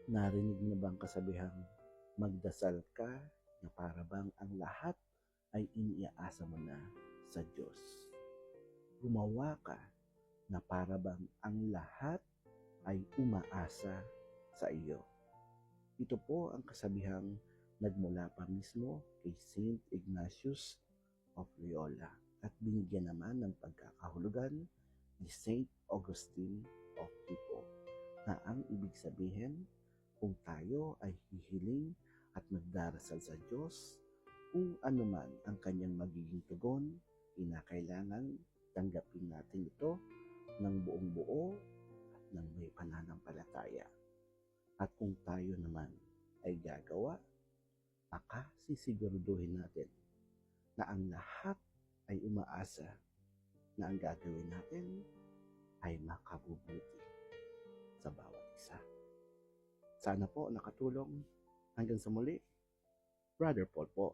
Narinig mo na bang kasabihang magdasal ka na para bang ang lahat ay iniaasa mo na sa Diyos? Gumawa ka na para bang ang lahat ay umaasa sa iyo. Ito po ang kasabihang nagmula pa mismo kay Saint Ignatius of Loyola at binigyan naman ng pagkakahulugan ni Saint Augustine of Hippo na ang ibig sabihin, kung tayo ay hihiling at magdarasal sa Diyos, kung ano man ang kanyang magiging tugon, kinakailangan tanggapin natin ito ng buong buo at ng may pananampalataya. At kung tayo naman ay gagawa, maka sisiguraduhin natin na ang lahat ay umaasa na ang gagawin natin ay makabubuti sa bawat isa. Sana po nakatulong. Hanggang sa muli, Brother Paul po.